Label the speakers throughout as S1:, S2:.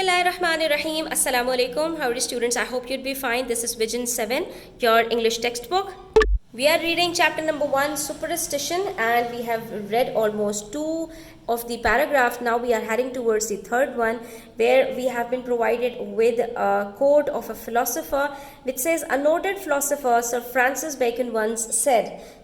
S1: Bismillahirrahmanirrahim. Assalamu alaikum. How are you students? I hope you'd be fine. This is Vision 7, your English textbook. We are reading chapter number 1, superstition, and we have read almost 2 of the paragraph. Now we are heading towards the third one, where we have been provided with a quote of a philosopher which says, a noted philosopher Sir Francis Bacon once said.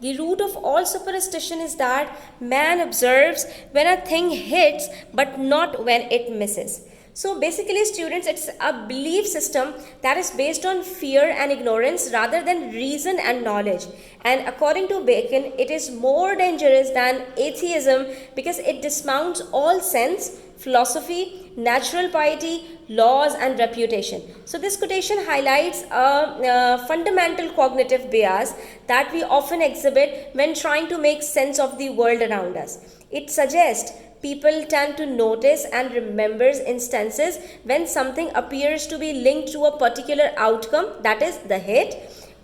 S1: The root of all superstition is that man observes when a thing hits but not when it misses. So basically students, it's a belief system that is based on fear and ignorance rather than reason and knowledge. And according to Bacon, it is more dangerous than atheism because it dismounts all sense, philosophy, natural piety, laws and reputation. So this quotation highlights a fundamental cognitive bias that we often exhibit when trying to make sense of the world around us. It suggests people tend to notice and remember instances when something appears to be linked to a particular outcome, that is the hit,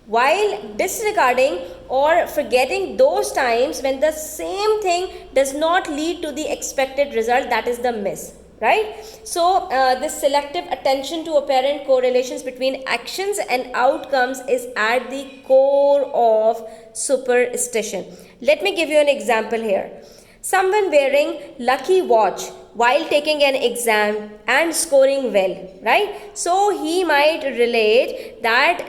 S1: while disregarding or forgetting those times when the same thing does not lead to the expected result, that is the miss. Right? So this selective attention to apparent correlations between actions and outcomes is at the core of superstition. Let me give you an example here. Someone wearing lucky watch while taking an exam and scoring well, right? So he might relate that,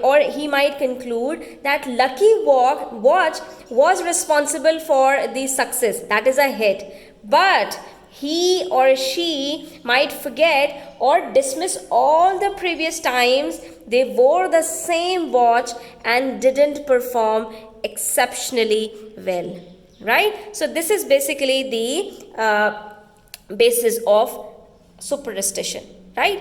S1: or he might conclude that lucky watch was responsible for the success, that is a hit. But he or she might forget or dismiss all the previous times they wore the same watch and didn't perform exceptionally well. Right? So this is basically the basis of superstition. Right?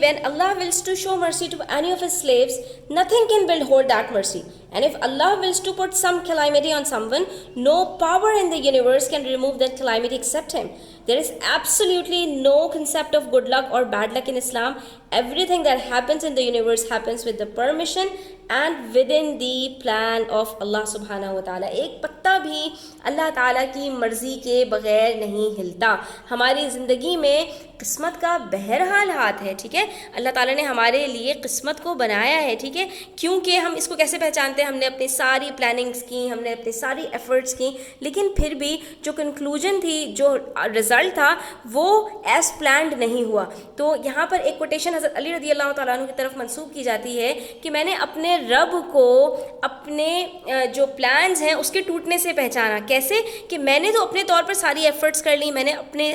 S1: when Allah wills to show mercy to any of his slaves, nothing can withhold that mercy. And if Allah wills to put some calamity on someone, no power in the universe can remove that calamity except Him. There is absolutely no concept of good luck or bad luck in Islam. Everything that happens in the universe happens with the permission and within the plan of Allah subhanahu wa ta'ala. ایک پتا بھی اللہ تعالیٰ کی مرضی کے بغیر نہیں ہلتا. ہماری زندگی میں قسمت کا بہرحال ہاتھ ہے, ٹھیک ہے. اللہ تعالیٰ نے ہمارے لیے قسمت کو بنایا ہے, ٹھیک ہے. کیونکہ ہم اس کو کیسے پہچانتے ہیں, ہم نے اپنی ساری پلاننگز کی, ہم نے اپنی ساری ایفرٹس کی, لیکن پھر بھی جو کنکلوژن تھی, جو رزلٹ تھا, وہ ایز پلانڈ نہیں ہوا. تو یہاں پر ایک کوٹیشن حضرت علی رضی اللہ تعالیٰ عنہ کی طرف منسوب کی جاتی ہے کہ میں نے اپنے رب کو اپنے جو پلانز ہیں اس کے ٹوٹنے سے پہچانا. کیسے کہ میں نے تو اپنے طور پر ساری ایفرٹس کر لی, میں نے اپنے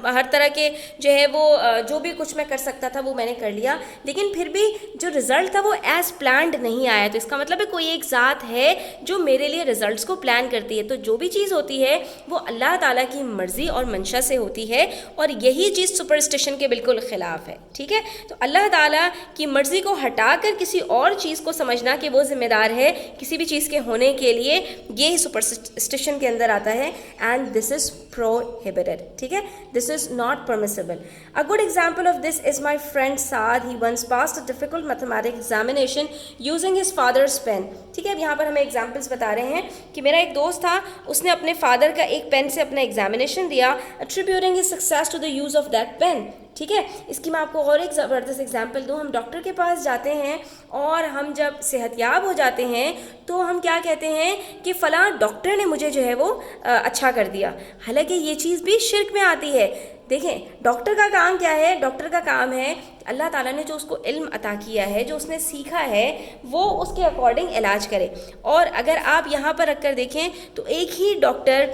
S1: ہر طرح کے جو ہے وہ جو بھی کچھ میں کر سکتا تھا وہ میں نے کر لیا, لیکن پھر بھی جو رزلٹ تھا وہ ایز پلانڈ نہیں آیا. تو اس کا مطلب ہے کوئی ایک ذات ہے جو میرے لیے رزلٹس کو پلان کرتی ہے. تو جو بھی چیز ہوتی ہے وہ اللہ تعالیٰ کی مرضی اور منشا سے ہوتی ہے, اور یہی چیز سپرسٹیشن کے بالکل خلاف ہے, ٹھیک ہے. تو اللہ تعالیٰ کی مرضی کو ہٹا کر کسی اور چیز کو سمجھنا کہ وہ ذمہ دار ہے کسی بھی چیز کے ہونے کے لیے, یہ سپرسٹیشن کے اندر آتا ہے. اینڈ دس از prohibited, ٹھیک ہے. This is not permissible. A good example of this is my friend Saad. He once passed a difficult mathematics examination using his father's pen. ٹھیک ہے. اب یہاں پر ہمیں ایگزامپلس بتا رہے ہیں کہ میرا ایک دوست تھا, اس نے اپنے فادر کا ایک پین سے اپنا ایگزامینیشن دیا, attributing his success to the use of that pen. ٹھیک ہے. اس کی میں آپ کو اور ایک زبردست ایگزامپل دوں. ہم ڈاکٹر کے پاس جاتے ہیں اور ہم جب صحت یاب ہو جاتے ہیں تو ہم کیا کہتے ہیں کہ فلاں ڈاکٹر نے مجھے جو ہے وہ اچھا کر دیا, حالانکہ یہ چیز بھی شرک میں آتی ہے. دیکھیں ڈاکٹر کا کام کیا ہے, ڈاکٹر کا کام ہے اللہ تعالیٰ نے جو اس کو علم عطا کیا ہے, جو اس نے سیکھا ہے, وہ اس کے اکارڈنگ علاج کرے. اور اگر آپ یہاں پر رکھ کر دیکھیں تو ایک ہی ڈاکٹر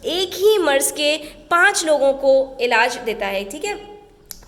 S1: ایک ہی مرض کے 5 لوگوں کو علاج دیتا ہے, ٹھیک ہے,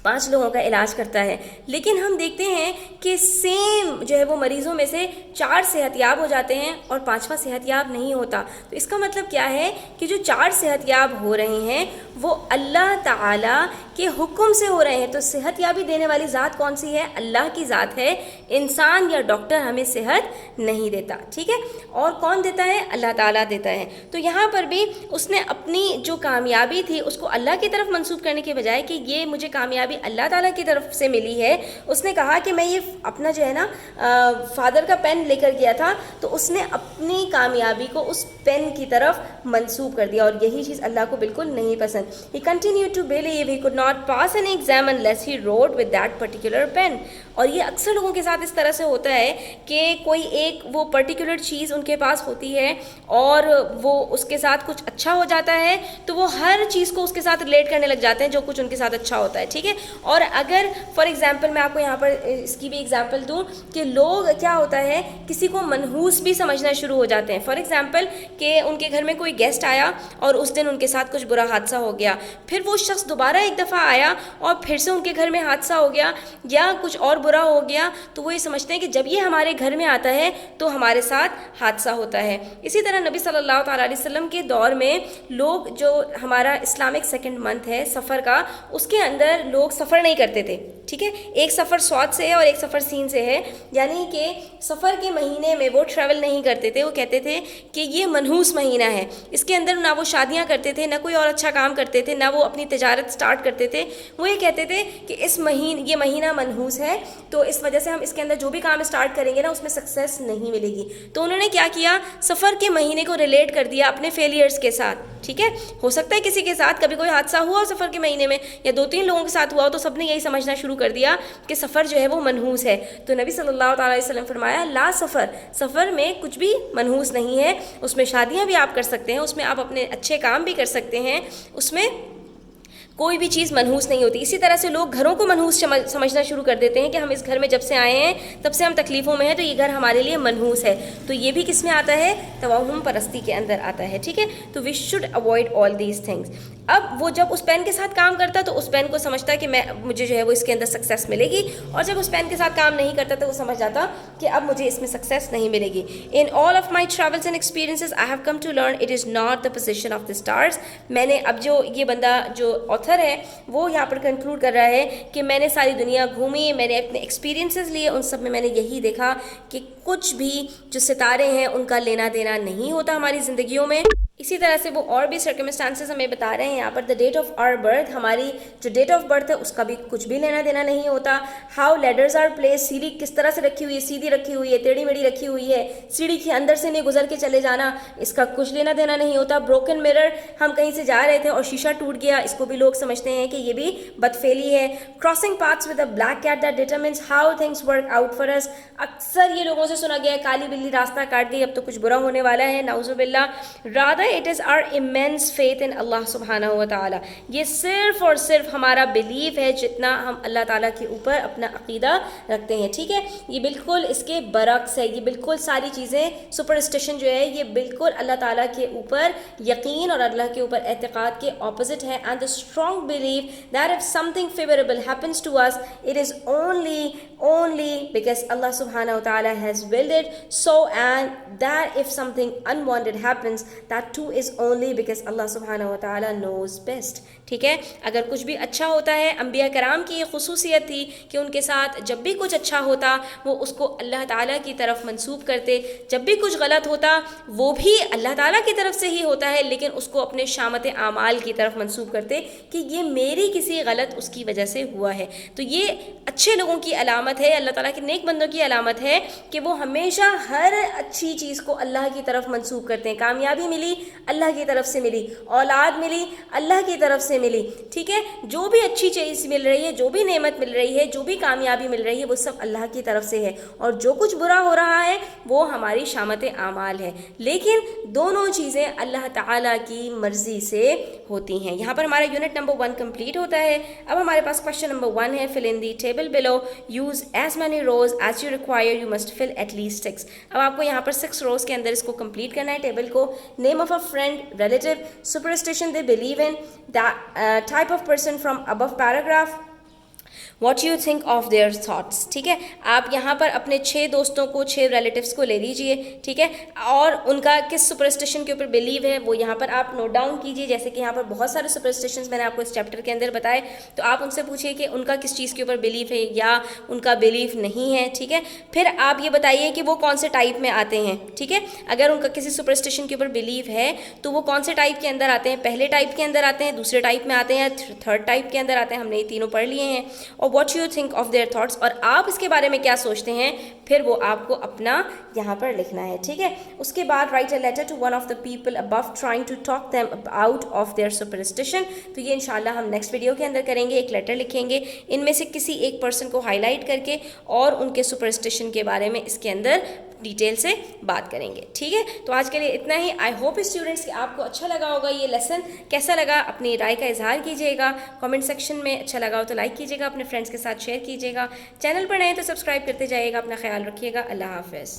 S1: 5 لوگوں کا علاج کرتا ہے. لیکن ہم دیکھتے ہیں کہ سیم جو ہے وہ مریضوں میں سے 4 صحت یاب ہو جاتے ہیں اور 5واں صحت یاب نہیں ہوتا. تو اس کا مطلب کیا ہے کہ جو 4 صحت یاب ہو رہے ہیں وہ اللہ تعالیٰ کے حکم سے ہو رہے ہیں. تو صحت یابی دینے والی ذات کون سی ہے؟ اللہ کی ذات ہے. انسان یا ڈاکٹر ہمیں صحت نہیں دیتا, ٹھیک ہے. اور کون دیتا ہے؟ اللہ تعالیٰ دیتا ہے. تو یہاں پر بھی اس نے اپنی جو کامیابی تھی اس کو اللہ کی طرف منسوب کرنے کے بجائے کہ یہ مجھے کامیابی اللہ تعالیٰ کی طرف سے ملی ہے, اس نے کہا کہ میں یہ اپنا جو ہے نا فادر کا پین لے کر گیا تھا, تو اس نے اپنی کامیابی کو اس پین کی طرف منسوب کر دیا, اور یہی چیز اللہ کو بالکل نہیں پسند. He continued to believe he could not pass any exam unless he wrote with that particular pen. اور یہ اکثر لوگوں کے ساتھ اس طرح سے ہوتا ہے کہ کوئی ایک وہ پرٹیکولر چیز ان کے پاس ہوتی ہے اور وہ اس کے ساتھ کچھ اچھا ہو جاتا ہے, تو وہ ہر چیز کو اس کے ساتھ ریلیٹ کرنے لگ جاتے ہیں جو کچھ ان کے ساتھ اچھا ہوتا ہے, ٹھیک ہے. اور اگر فار ایگزامپل میں آپ کو یہاں پر اس کی بھی ایگزامپل دوں کہ لوگ کیا ہوتا ہے کسی کو منحوس بھی سمجھنا شروع ہو جاتے ہیں. فار ایگزامپل کہ ان کے گھر میں کوئی گیسٹ آیا اور اس دن ان کے ساتھ کچھ برا حادثہ ہو گیا, پھر وہ شخص دوبارہ ایک دفعہ آیا اور پھر سے ان کے گھر میں حادثہ ہو گیا یا کچھ اور برا ہو گیا, تو وہ یہ سمجھتے ہیں کہ جب یہ ہمارے گھر میں آتا ہے تو ہمارے ساتھ حادثہ ہوتا ہے. اسی طرح نبی صلی اللہ تعالیٰ علیہ وسلم کے دور میں لوگ, جو ہمارا اسلامک 2nd منتھ ہے سفر کا, اس کے اندر لوگ سفر نہیں کرتے تھے, ٹھیک ہے. ایک سفر صاد سے ہے اور ایک سفر سین سے ہے, یعنی کہ سفر کے مہینے میں وہ ٹریول نہیں کرتے تھے. وہ کہتے تھے کہ یہ منحوس مہینہ ہے, اس کے اندر نہ وہ شادیاں کرتے تھے, نہ کوئی اور اچھا کام کرتے تھے, نہ وہ اپنی تجارت سٹارٹ کرتے تھے. وہ یہ کہتے تھے کہ یہ مہینہ منحوس ہے, تو اس وجہ سے ہم اس کے اندر جو بھی کام سٹارٹ کریں گے نا اس میں سکسیس نہیں ملے گی. تو انہوں نے کیا کیا, سفر کے مہینے کو ریلیٹ کر دیا اپنے فیلیئرز کے ساتھ, ٹھیک ہے. ہو سکتا ہے کسی کے ساتھ کبھی کوئی حادثہ ہوا سفر کے مہینے میں, یا 2-3 لوگوں کے ساتھ ہوا ہو, تو سب نے یہی سمجھنا شروع کر دیا کہ سفر جو ہے وہ منحوس ہے. تو نبی صلی اللہ تعالیٰ علیہ وسلم فرمایا لا سفر میں کچھ بھی منحوس نہیں ہے, اس میں شادیاں بھی آپ کر سکتے ہیں, اس میں آپ اپنے اچھے کام بھی کر سکتے ہیں, اس میں کوئی بھی چیز منحوس نہیں ہوتی. اسی طرح سے لوگ گھروں کو منحوس سمجھنا شروع کر دیتے ہیں کہ ہم اس گھر میں جب سے آئے ہیں تب سے ہم تکلیفوں میں ہیں, تو یہ گھر ہمارے لیے منحوس ہے. تو یہ بھی کس میں آتا ہے؟ توہم پرستی کے اندر آتا ہے, ٹھیک ہے. تو we should avoid all these things. اب وہ جب اس پین کے ساتھ کام کرتا تو اس پین کو سمجھتا کہ مجھے جو ہے وہ اس کے اندر سکسیس ملے گی, اور جب اس پین کے ساتھ کام نہیں کرتا تو وہ سمجھ جاتا کہ اب مجھے اس میں سکسیس نہیں ملے گی. In all of my travels and experiences I have come to learn it is not the position of the stars. میں نے اب جو یہ بندہ جو آتھر ہے وہ یہاں پر کنکلوڈ کر رہا ہے کہ میں نے ساری دنیا گھومی, میں نے اپنے ایکسپیرینسز لیے, ان سب میں میں نے یہی دیکھا کہ کچھ بھی جو ستارے ہیں ان کا لینا دینا نہیں ہوتا ہماری زندگیوں میں. اسی طرح سے وہ اور بھی سرکمسٹانسز ہمیں بتا رہے ہیں یہاں پر. The date of our birth, ہماری جو ڈیٹ آف برتھ ہے اس کا بھی کچھ بھی لینا دینا نہیں ہوتا. ہاؤ لیڈرز آر پلیس, سیڑھی کس طرح سے رکھی ہوئی ہے, سیدھی رکھی ہوئی ہے, ٹیڑھی میڑھی رکھی ہوئی ہے, سیڑھی کے اندر سے نہیں گزر کے چلے جانا, اس کا کچھ لینا دینا نہیں ہوتا. بروکن مرر, ہم کہیں سے جا رہے تھے اور شیشہ ٹوٹ گیا, اس کو بھی لوگ سمجھتے ہیں کہ یہ بھی بدفعلی ہے. Crossing paths with a black cat that determines how things work out for us, اکثر یہ لوگوں سے سنا گیا ہے کالی بلی راستہ کاٹ گئی, اب تو کچھ برا ہونے والا ہے, نعوذ باللہ. Rather it is our immense faith in Allah سبحانہ و تعالیٰ, یہ صرف اور صرف ہمارا بلیف ہے جتنا ہم اللہ تعالیٰ کے اوپر اپنا عقیدہ رکھتے ہیں. ٹھیک ہے, یہ بالکل اس کے برعکس ہے, یہ بالکل ساری چیزیں سپرسٹیشن جو ہے یہ بالکل اللہ تعالیٰ کے اوپر یقین اور اللہ کے اوپر اعتقاد کے اپوزٹ ہے. And the strong belief that if something favorable happens to us it is only because Allah subhanahu wa ta'ala has willed it so, and that if something unwanted happens that too is only because اللہ سبحانہ و تعالیٰ knows best. ٹھیک ہے, اگر کچھ بھی اچھا ہوتا ہے, انبیاء کرام کی یہ خصوصیت تھی کہ ان کے ساتھ جب بھی کچھ اچھا ہوتا وہ اس کو اللہ تعالیٰ کی طرف منسوب کرتے, جب بھی کچھ غلط ہوتا وہ بھی اللہ تعالیٰ کی طرف سے ہی ہوتا ہے لیکن اس کو اپنے شامت اعمال کی طرف منسوب کرتے کہ یہ میری کسی غلط اس کی وجہ سے ہوا ہے. تو یہ اچھے لوگوں کی علامت ہے, اللہ تعالیٰ کے نیک بندوں کی علامت ہے کہ وہ ہمیشہ ہر اچھی چیز کو اللہ کی طرف منسوب کرتے ہیں. کامیابی ملی اللہ کی طرف سے ملی, اولاد ملی اللہ کی طرف سے ملی. ٹھیک ہے, جو بھی اچھی چیز مل رہی ہے, جو بھی نعمت مل رہی ہے, جو بھی کامیابی مل رہی ہے وہ سب اللہ کی طرف سے ہے, اور جو کچھ برا ہو رہا ہے وہ ہماری شامت اعمال ہے, لیکن دونوں چیزیں اللہ تعالیٰ کی مرضی سے ہوتی ہیں. یہاں پر ہمارا یونٹ نمبر 1 کمپلیٹ ہوتا ہے. اب ہمارے پاس کوشچن نمبر 1 ہے, fill in the table below, use as many rows as you require, you must fill at least 6. اب آپ کو یہاں پر 6 روز کے اندر اس کو کمپلیٹ کرنا ہے ٹیبل کو. Name of a friend, relative, superstition they believe in, type of person from above paragraph, what you think of their thoughts. ٹھیک ہے, آپ یہاں پر اپنے 6 دوستوں کو 6 ریلیٹیوس کو لے لیجئے. ٹھیک ہے, اور ان کا کس سپرسٹیشن کے اوپر بلیو ہے وہ یہاں پر آپ نوٹ ڈاؤن کیجئے. جیسے کہ یہاں پر بہت سارے سپرسٹیشنز میں نے آپ کو اس چیپٹر کے اندر بتائے, تو آپ ان سے پوچھیے کہ ان کا کس چیز کے اوپر بلیف ہے یا ان کا بلیف نہیں ہے. ٹھیک ہے, پھر آپ یہ بتائیے کہ وہ کون سے ٹائپ میں آتے ہیں. ٹھیک ہے, اگر ان کا کسی سپرسٹیشن کے اوپر بلیف ہے تو وہ کون سے ٹائپ کے اندر آتے ہیں, پہلے ٹائپ کے اندر آتے ہیں, دوسرے ٹائپ میں آتے ہیں, تھرڈ ٹائپ کے اندر آتے ہیں. ہم نے یہ تینوں پڑھ لیے ہیں. اور what you think of their thoughts, اور آپ اس کے بارے میں کیا سوچتے ہیں, پھر وہ آپ کو اپنا یہاں پر لکھنا ہے. ٹھیک ہے, اس کے بعد write a letter to one of the people about trying to talk them out of their superstition. تو یہ انشاءاللہ ہم نیکسٹ ویڈیو کے اندر کریں گے. ایک لیٹر لکھیں گے, ان میں سے کسی ایک پرسن کو ہائی لائٹ کر کے اور ان کے سپرسٹیشن کے بارے میں اس کے اندر ڈیٹیل سے بات کریں گے. ٹھیک ہے, تو آج کے لیے اتنا ہی. آئی ہوپ اسٹوڈنٹس کہ آپ کو اچھا لگا ہوگا یہ لیسن. کیسا لگا اپنی رائے کا اظہار کیجیے گا کامنٹ سیکشن میں. اچھا لگا ہو تو لائک کیجیے گا, اپنے فرینڈس کے ساتھ شیئر کیجیے گا. چینل پر نئے تو سبسکرائب کرتے جائیے گا. اپنا خیال رکھیے گا. اللہ حافظ.